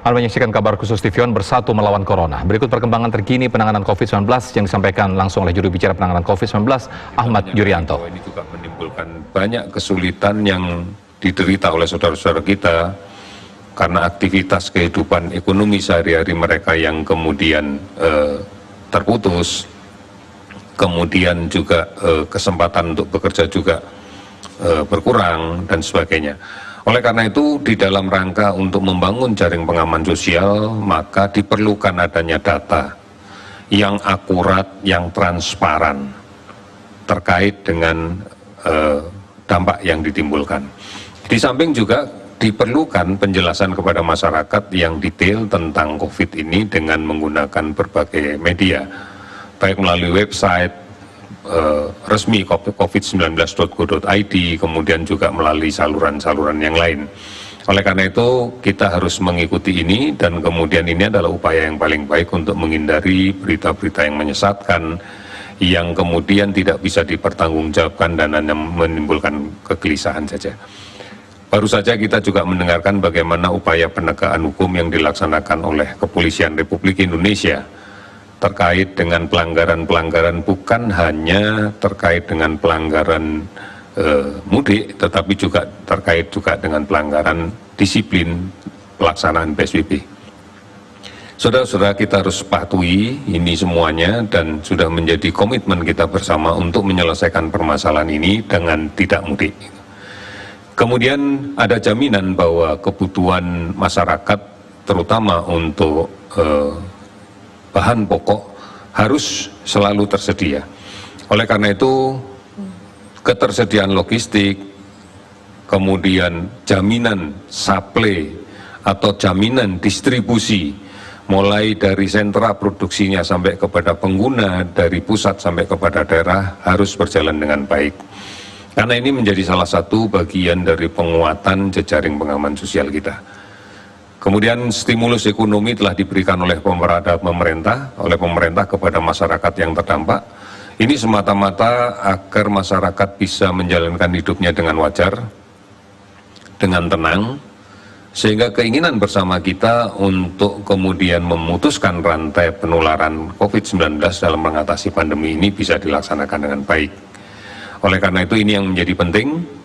Anda menyaksikan kabar khusus TV One Bersatu Melawan Corona. Berikut perkembangan terkini penanganan COVID-19 yang disampaikan langsung oleh juru bicara penanganan COVID-19, Ahmad Yuryanto. Ini juga menimbulkan banyak kesulitan yang diderita oleh saudara-saudara kita karena aktivitas kehidupan ekonomi sehari-hari mereka yang kemudian terputus, kemudian juga kesempatan untuk bekerja juga berkurang dan sebagainya. Oleh karena itu, di dalam rangka untuk membangun jaring pengaman sosial, maka diperlukan adanya data yang akurat, yang transparan terkait dengan dampak yang ditimbulkan. Di samping juga diperlukan penjelasan kepada masyarakat yang detail tentang COVID ini dengan menggunakan berbagai media, baik melalui website resmi covid19.go.id, kemudian juga melalui saluran-saluran yang lain. Oleh karena itu, kita harus mengikuti ini dan kemudian ini adalah upaya yang paling baik untuk menghindari berita-berita yang menyesatkan, yang kemudian tidak bisa dipertanggungjawabkan dan hanya menimbulkan kegelisahan saja. Baru saja kita juga mendengarkan bagaimana upaya penegakan hukum yang dilaksanakan oleh Kepolisian Republik Indonesia terkait dengan pelanggaran-pelanggaran, bukan hanya terkait dengan pelanggaran mudik, tetapi juga terkait juga dengan pelanggaran disiplin pelaksanaan PSBB. Saudara-saudara, kita harus patuhi ini semuanya dan sudah menjadi komitmen kita bersama untuk menyelesaikan permasalahan ini dengan tidak mudik. Kemudian ada jaminan bahwa kebutuhan masyarakat terutama untuk bahan pokok harus selalu tersedia. Oleh karena itu, ketersediaan logistik, kemudian jaminan supply atau jaminan distribusi, mulai dari sentra produksinya sampai kepada pengguna, dari pusat sampai kepada daerah harus berjalan dengan baik. Karena ini menjadi salah satu bagian dari penguatan jejaring pengaman sosial kita. Kemudian stimulus ekonomi telah diberikan oleh pemerintah kepada masyarakat yang terdampak. Ini semata-mata agar masyarakat bisa menjalankan hidupnya dengan wajar, dengan tenang, sehingga keinginan bersama kita untuk kemudian memutuskan rantai penularan COVID-19 dalam mengatasi pandemi ini bisa dilaksanakan dengan baik. Oleh karena itu ini yang menjadi penting.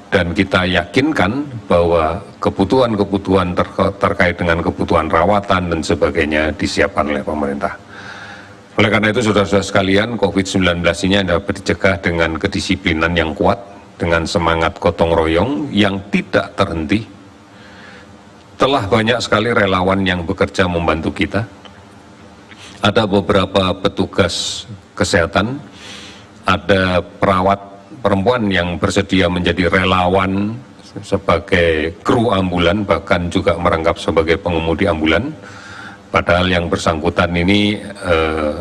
Dan kita yakinkan bahwa kebutuhan-kebutuhan terkait dengan kebutuhan rawatan dan sebagainya disiapkan oleh pemerintah. Oleh karena itu, saudara-saudara sekalian, COVID-19 ini dapat dicegah dengan kedisiplinan yang kuat, dengan semangat gotong royong yang tidak terhenti. Telah banyak sekali relawan yang bekerja membantu kita. Ada beberapa petugas kesehatan, ada perawat perempuan yang bersedia menjadi relawan sebagai kru ambulan, bahkan juga merangkap sebagai pengemudi ambulan. Padahal yang bersangkutan ini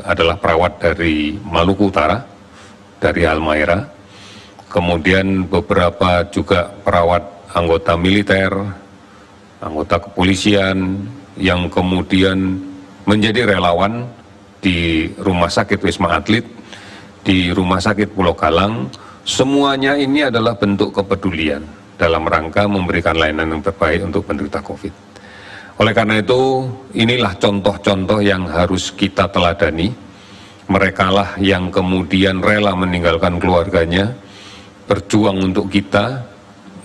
adalah perawat dari Maluku Utara, dari Halmahera. Kemudian beberapa juga perawat anggota militer, anggota kepolisian, yang kemudian menjadi relawan di Rumah Sakit Wisma Atlet, di Rumah Sakit Pulau Galang. Semuanya ini adalah bentuk kepedulian dalam rangka memberikan layanan yang terbaik untuk penderita COVID. Oleh karena itu, inilah contoh-contoh yang harus kita teladani. Merekalah yang kemudian rela meninggalkan keluarganya, berjuang untuk kita,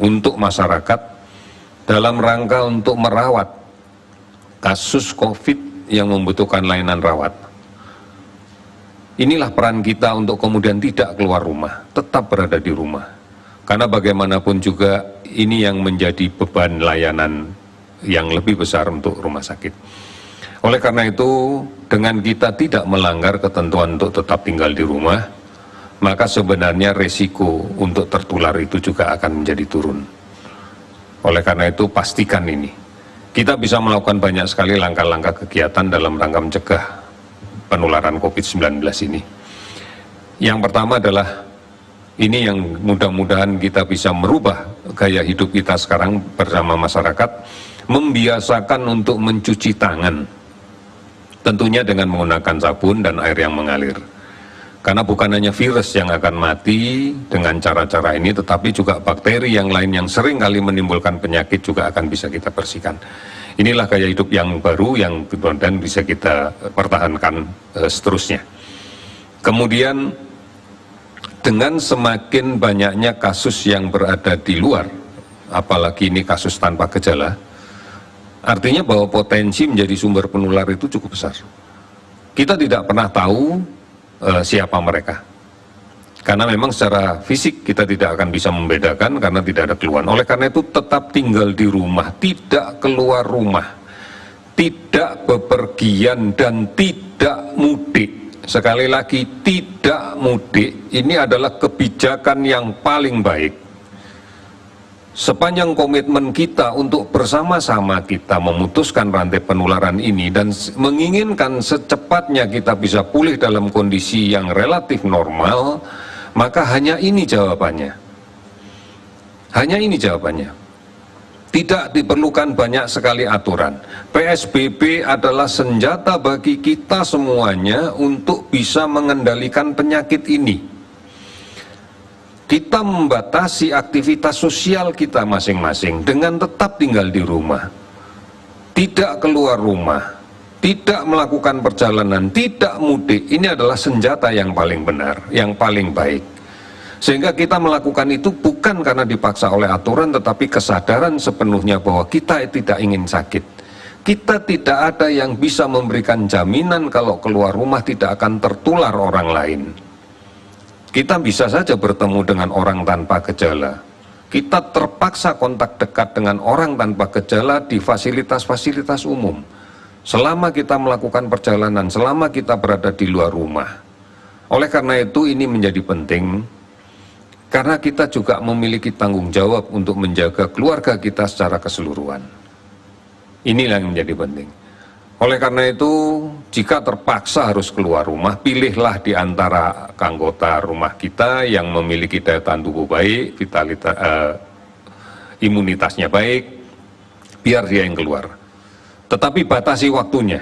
untuk masyarakat, dalam rangka untuk merawat kasus COVID yang membutuhkan layanan rawat. Inilah peran kita untuk kemudian tidak keluar rumah, tetap berada di rumah. Karena bagaimanapun juga ini yang menjadi beban layanan yang lebih besar untuk rumah sakit. Oleh karena itu, dengan kita tidak melanggar ketentuan untuk tetap tinggal di rumah, maka sebenarnya resiko untuk tertular itu juga akan menjadi turun. Oleh karena itu, pastikan ini. Kita bisa melakukan banyak sekali langkah-langkah kegiatan dalam rangka mencegah penularan COVID-19 ini. Yang pertama adalah ini yang mudah-mudahan kita bisa merubah gaya hidup kita sekarang bersama masyarakat, membiasakan untuk mencuci tangan, tentunya dengan menggunakan sabun dan air yang mengalir. Karena bukan hanya virus yang akan mati dengan cara-cara ini, tetapi juga bakteri yang lain yang sering kali menimbulkan penyakit juga akan bisa kita bersihkan. Inilah gaya hidup yang baru yang kemudian bisa kita pertahankan seterusnya. Kemudian dengan semakin banyaknya kasus yang berada di luar, apalagi ini kasus tanpa gejala, artinya bahwa potensi menjadi sumber penular itu cukup besar. Kita tidak pernah tahu siapa mereka. Karena memang secara fisik kita tidak akan bisa membedakan karena tidak ada keluhan. Oleh karena itu tetap tinggal di rumah, tidak keluar rumah, tidak bepergian dan tidak mudik. Sekali lagi, tidak mudik. Ini adalah kebijakan yang paling baik. Sepanjang komitmen kita untuk bersama-sama kita memutuskan rantai penularan ini dan menginginkan secepatnya kita bisa pulih dalam kondisi yang relatif normal, maka hanya ini jawabannya. Hanya ini jawabannya. Tidak diperlukan banyak sekali aturan. PSBB adalah senjata bagi kita semuanya untuk bisa mengendalikan penyakit ini. Kita membatasi aktivitas sosial kita masing-masing dengan tetap tinggal di rumah. Tidak keluar rumah, tidak melakukan perjalanan, tidak mudik. Ini adalah senjata yang paling benar, yang paling baik. Sehingga kita melakukan itu bukan karena dipaksa oleh aturan, tetapi kesadaran sepenuhnya bahwa kita tidak ingin sakit. Kita tidak ada yang bisa memberikan jaminan kalau keluar rumah tidak akan tertular orang lain. Kita bisa saja bertemu dengan orang tanpa gejala. Kita terpaksa kontak dekat dengan orang tanpa gejala di fasilitas-fasilitas umum. Selama kita melakukan perjalanan, selama kita berada di luar rumah. Oleh karena itu ini menjadi penting, karena kita juga memiliki tanggung jawab untuk menjaga keluarga kita secara keseluruhan. Inilah yang menjadi penting. Oleh karena itu, jika terpaksa harus keluar rumah, pilihlah di antara anggota rumah kita yang memiliki daya tahan tubuh baik, imunitasnya baik, biar dia yang keluar. Tetapi batasi waktunya.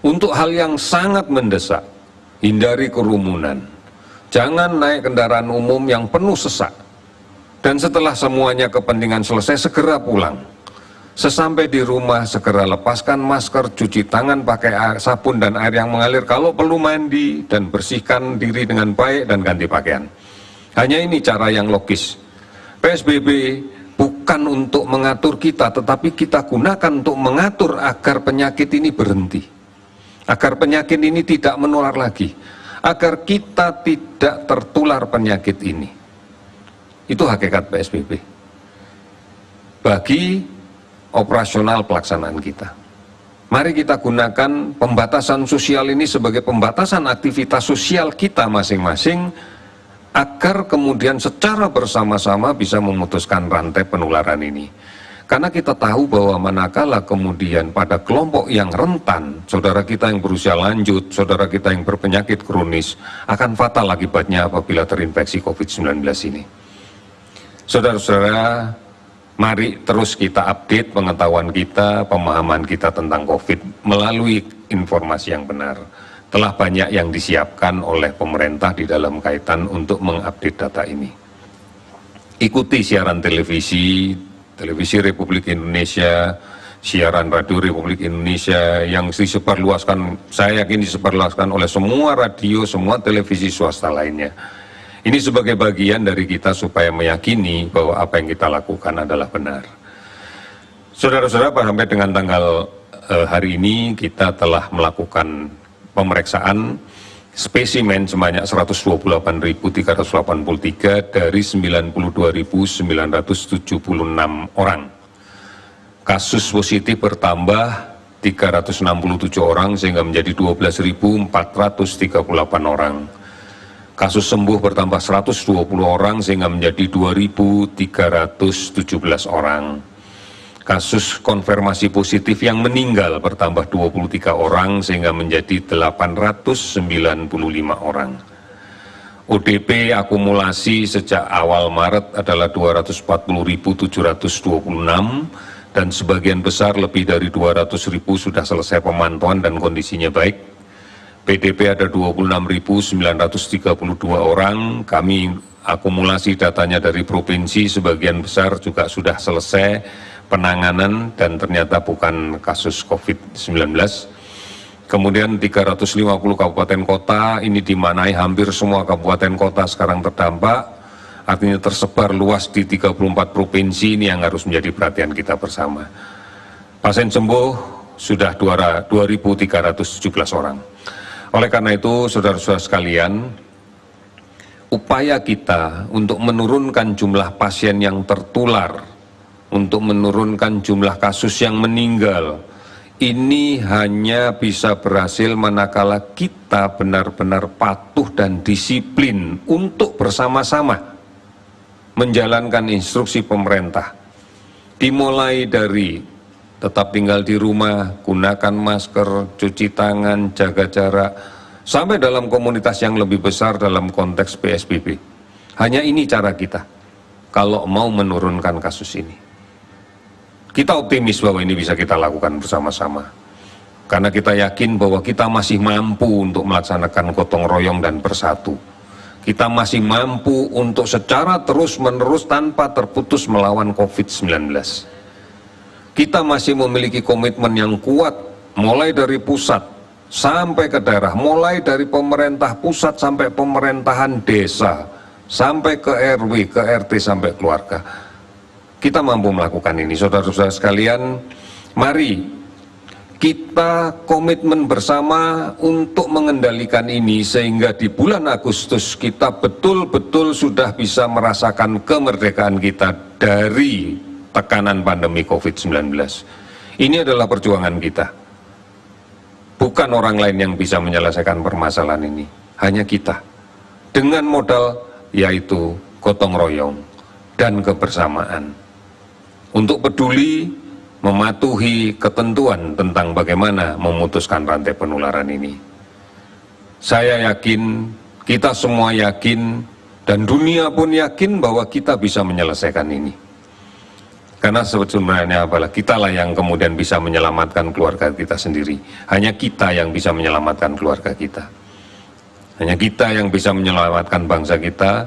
Untuk hal yang sangat mendesak, hindari kerumunan. Jangan naik kendaraan umum yang penuh sesak. Dan setelah semuanya kepentingan selesai, segera pulang. Sesampai di rumah, segera lepaskan masker, cuci tangan pakai sabun dan air yang mengalir. Kalau perlu mandi dan bersihkan diri dengan baik dan ganti pakaian. Hanya ini cara yang logis. PSBB bukan untuk mengatur kita, tetapi kita gunakan untuk mengatur agar penyakit ini berhenti. Agar penyakit ini tidak menular lagi. Agar kita tidak tertular penyakit ini. Itu hakikat PSBB. Bagi operasional pelaksanaan kita. Mari kita gunakan pembatasan sosial ini sebagai pembatasan aktivitas sosial kita masing-masing agar kemudian secara bersama-sama bisa memutuskan rantai penularan ini. Karena kita tahu bahwa manakala kemudian pada kelompok yang rentan, saudara kita yang berusia lanjut, saudara kita yang berpenyakit kronis, akan fatal akibatnya apabila terinfeksi COVID-19 ini. Saudara-saudara, mari terus kita update pengetahuan kita, pemahaman kita tentang COVID melalui informasi yang benar. Telah banyak yang disiapkan oleh pemerintah di dalam kaitan untuk mengupdate data ini. Ikuti siaran televisi Republik Indonesia, siaran radio Republik Indonesia yang disebarluaskan, saya yakin disebarluaskan oleh semua radio, semua televisi swasta lainnya. Ini sebagai bagian dari kita supaya meyakini bahwa apa yang kita lakukan adalah benar. Saudara-saudara, sampai dengan tanggal hari ini kita telah melakukan pemeriksaan spesimen sebanyak 128.383 dari 92.976 orang. Kasus positif bertambah 367 orang sehingga menjadi 12.438 orang. Kasus sembuh bertambah 120 orang sehingga menjadi 2.317 orang. Kasus konfirmasi positif yang meninggal bertambah 23 orang sehingga menjadi 895 orang. ODP akumulasi sejak awal Maret adalah 240.726 dan sebagian besar lebih dari 200.000 sudah selesai pemantauan dan kondisinya baik. PDP ada 26.932 orang, kami akumulasi datanya dari provinsi, sebagian besar juga sudah selesai penanganan dan ternyata bukan kasus COVID-19. Kemudian 350 kabupaten kota, ini dimanai hampir semua kabupaten kota sekarang terdampak, artinya tersebar luas di 34 provinsi, ini yang harus menjadi perhatian kita bersama. Pasien sembuh sudah 2.317 orang. Oleh karena itu, saudara-saudara sekalian, upaya kita untuk menurunkan jumlah pasien yang tertular, untuk menurunkan jumlah kasus yang meninggal, ini hanya bisa berhasil manakala kita benar-benar patuh dan disiplin untuk bersama-sama menjalankan instruksi pemerintah. Dimulai dari tetap tinggal di rumah, gunakan masker, cuci tangan, jaga jarak, sampai dalam komunitas yang lebih besar dalam konteks PSBB. Hanya ini cara kita kalau mau menurunkan kasus ini. Kita optimis bahwa ini bisa kita lakukan bersama-sama. Karena kita yakin bahwa kita masih mampu untuk melaksanakan gotong royong dan bersatu. Kita masih mampu untuk secara terus-menerus tanpa terputus melawan COVID-19. Kita masih memiliki komitmen yang kuat, mulai dari pusat sampai ke daerah, mulai dari pemerintah pusat sampai pemerintahan desa, sampai ke RW, ke RT, sampai keluarga. Kita mampu melakukan ini, saudara-saudara sekalian. Mari kita komitmen bersama untuk mengendalikan ini sehingga di bulan Agustus kita betul-betul sudah bisa merasakan kemerdekaan kita dari tekanan pandemi COVID-19. Ini adalah perjuangan kita. Bukan orang lain yang bisa menyelesaikan permasalahan ini, hanya kita. Dengan modal yaitu gotong royong dan kebersamaan. Untuk peduli, mematuhi ketentuan tentang bagaimana memutuskan rantai penularan ini. Saya yakin, kita semua yakin, dan dunia pun yakin bahwa kita bisa menyelesaikan ini. Karena sebenarnya apalah, kitalah yang kemudian bisa menyelamatkan keluarga kita sendiri. Hanya kita yang bisa menyelamatkan keluarga kita. Hanya kita yang bisa menyelamatkan bangsa kita.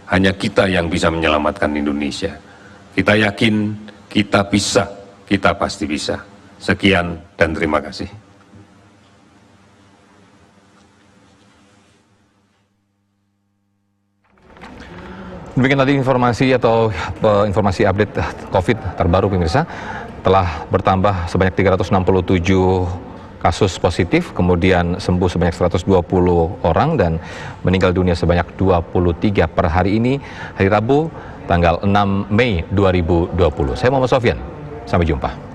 Hanya kita yang bisa menyelamatkan Indonesia. Kita yakin, kita bisa, kita pasti bisa. Sekian dan terima kasih. Demikian tadi informasi update COVID terbaru pemirsa. Telah bertambah sebanyak 367 kasus positif, kemudian sembuh sebanyak 120 orang dan meninggal dunia sebanyak 23 per hari ini, hari Rabu tanggal 6 Mei 2020. Saya Muhammad Sofyan, sampai jumpa.